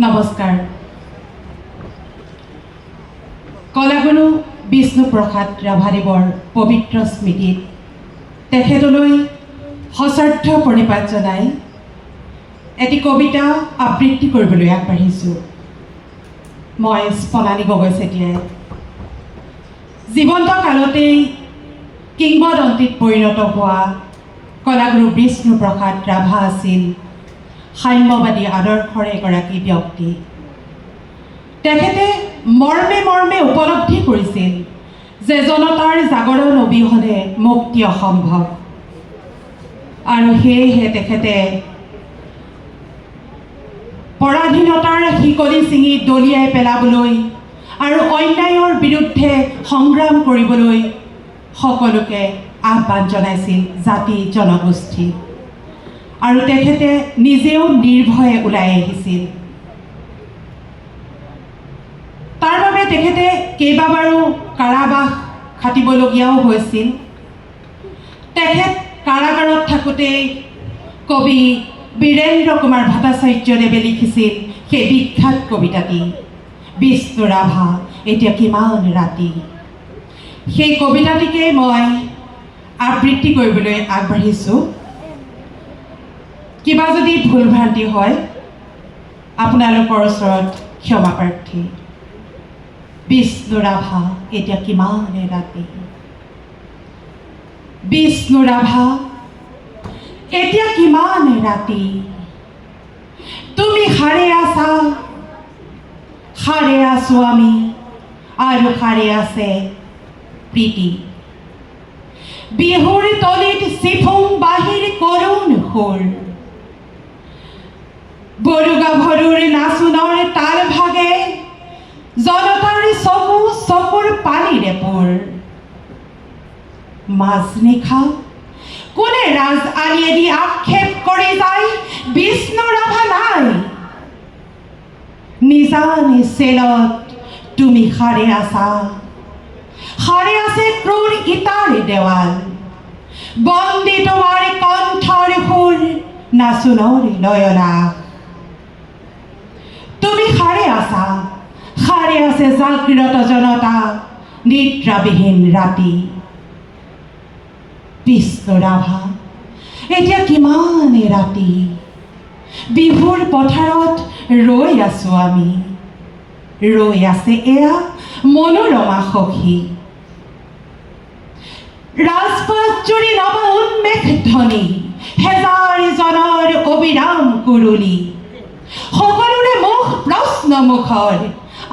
নমস্কাৰ। কলাগুৰু বিষ্ণুপ্ৰসাদ ৰাভাদেৱৰ পবিত্ৰ স্মৃতিত তেখেতলৈ সশ্ৰদ্ধ প্ৰণিপাত জনাই এটি কবিতা আবৃত্তি কৰিবলৈ আগবাঢ়িছোঁ। মই স্পনালী গগৈ চেতিয়াই। জীৱন্ত কালতেই কিংবদন্তীত পৰিণত হোৱা কলাগুৰু বিষ্ণুপ্ৰসাদ ৰাভা আছিল সাম্যবাদী আদৰ্শৰ এগৰাকী ব্যক্তি। তেখেতে মৰ্মে মৰ্মে উপলব্ধি কৰিছিল যে জনতাৰ জাগৰণ অবিহনে মুক্তি অসম্ভৱ, আৰু সেয়েহে তেখেতে পৰাধীনতাৰ শিকলি ছিঙি দলিয়াই পেলাবলৈ আৰু অন্যায়ৰ বিৰুদ্ধে সংগ্ৰাম কৰিবলৈ সকলোকে আহ্বান জনাইছিল, জাতি জনগোষ্ঠী। আৰু তেখেতে নিজেও নিৰ্ভয়ে ওলাই আহিছিল। তাৰ বাবে তেখেতে কেইবাবাৰো কাৰাবাস খাটিবলগীয়াও হৈছিল। তেখেত কাৰাগাৰত থাকোঁতেই কবি বীৰেন্দ্ৰ কুমাৰ ভট্টাচাৰ্যদেৱে লিখিছিল সেই বিখ্যাত কবিতাটি বিষ্ণু ৰাভা এতিয়া কিমান ৰাতি। সেই কবিতাটিকে মই আবৃত্তি কৰিবলৈ আগবাঢ়িছোঁ। কিবা যদি ভুল ভ্ৰান্তি হয় আপোনালোকৰ ওচৰত ক্ষমা প্ৰাৰ্থী। বিষ্ণু ৰাভা এতিয়া কিমান ৰাতি। বিষ্ণু ৰাভা এতিয়া কিমান ৰাতি। তুমি সাৰে আছা, সাৰে আছো আমি, আৰু সাৰে আছে প্ৰীতি। বিহুৰ তলিত চিফুং বাহিৰ কৰুণ সুৰ, বৰুগা ভৰুৰ নাচোনৰ তাল ভাগে জনতাৰ চকু চকুৰ পানীৰে পোৰ। মাজনিশা কোনে ৰাজ আলিয়েদি আক্ষেপ কৰি যায় বিষ্ণু ৰাভা নাই। নিজানি চেলত তুমি সাৰে আছা, সাৰে আছে ক্ৰূৰ ইটাৰ দেৱাল। বন্দী তোমাৰ কণ্ঠৰ সুৰ, নাচোনৰ লয়লাস। তুমি সাৰে আছা, সাৰে আছে জাগ্ৰত জনতা, নিদ্ৰাবিহীন ৰাতি। বিষ্ণু ৰাভা এতিয়া কিমান ৰাতি। বিহুৰ পথাৰত ৰৈ আছো আমি, ৰৈ আছে এয়া মনোৰমা সখী। ৰাজপথ জুৰি নৱ উন্মেষ ধ্বনি, হেজাৰ জনৰ অবিৰাম কুৰুলি। সকলোৰে মুখ প্ৰশ্ন মুখৰ,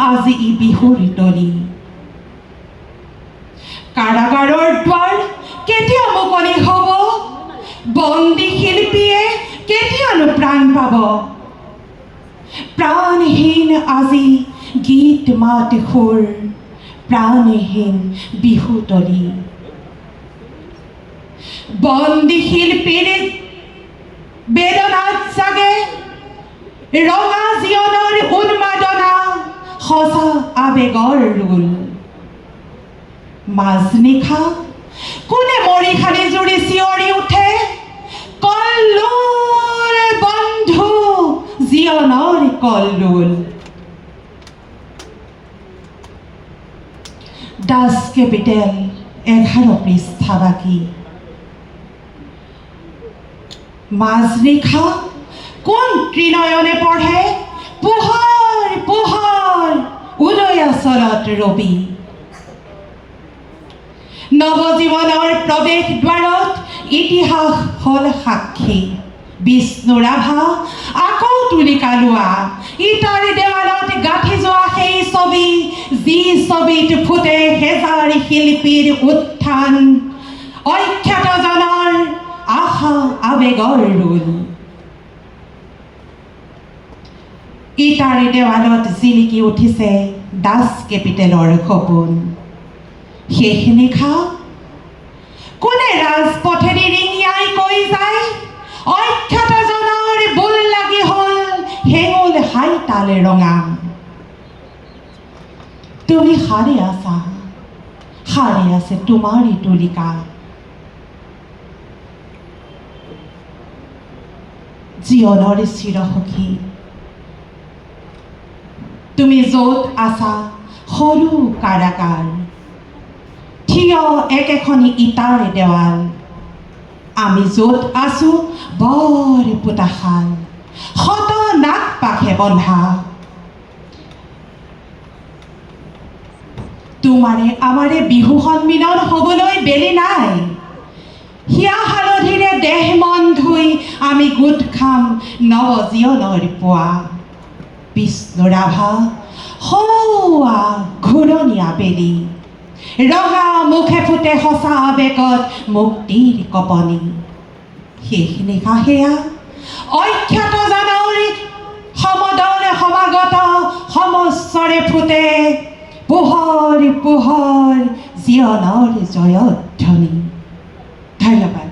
আজি ই বিহুৰ তলি। কাৰাগাৰৰ দ্বাৰ কেতিয়া মুকলি হ'ব, বন্দী শিল্পীয়ে কেতিয়ানো প্ৰাণ পাব। প্ৰাণহীন আজি গীত মাত সুৰ, প্ৰাণহীন বিহুতলী। বন্দী শিল্পীৰ বেদনাত জাগে ৰঙা জীৱনৰ উন্মাদনা, সঁচা আবেগৰ ৰোল। মাজনিশা কোনে মৰিশালী জুৰি চিঞৰি উঠে, কল্লোল বন্ধু জীৱনৰ কল্লোল। দাস কেপিটেল 11 পৃষ্ঠা বাকী। মাজনিশা কোন ত্ৰিনয়নে পঢ়ে, পোহৰ পোহৰ উদয়াচলত ৰবি। নৱজীৱনৰ প্ৰৱেশ দ্বাৰত ইতিহাস হ'ল সাক্ষী। বিষ্ণু ৰাভা আকৌ তুলিকা লোৱা, ইটাৰ দেৱালত গাঁঠি যোৱা সেই ছবি, যি ছবিত ফুটে হেজাৰ শিল্পীৰ উত্থান, অখ্যাতজনৰ আশা আবেগৰ ৰোল। ইটাৰ দেৱালত জিলিকি উঠিছে দাস কেপিটেলৰ সপোন। শেষ নিশা কোনে ৰাজপথেদি ৰিঙিয়াই কৈ যায়, অখ্যাতজনৰ বোল লাগি হ'ল হেঙুল হাইতাল ৰঙা। তুমি সাৰে আছা, সাৰে আছে তোমাৰে তুলিকা। জীৱনৰ চিৰসখী তুমি য'ত আছা সৰু কাৰাগাৰ, থিয় একেখনি ইটাৰ দেৱাল, আমি য'ত আছো বৰ পোতাশাল, শত নাক পাখে বন্ধা। তোমাৰে আমাৰে বিহু সন্মিলন হ'বলৈ বেলি নাই, হিয়া হালধিৰে দেহ মন ধুই আমি গোট খাম নৱ জীৱনৰ পুৱা। বিষ্ণুৰাভা সৌৱা ঘূৰণীয়া বেলি, ৰঙা মুখে ফুটে সঁচা আৱেগত মুক্তিৰ কপনি। শেষ নিশা সেয়া অখ্যাত জানৈত সমদলে সমাগত সমস্বৰে ফুটে পোহৰ পোহৰ জীৱনৰ জয়ধ্বনি। ধন্যবাদ।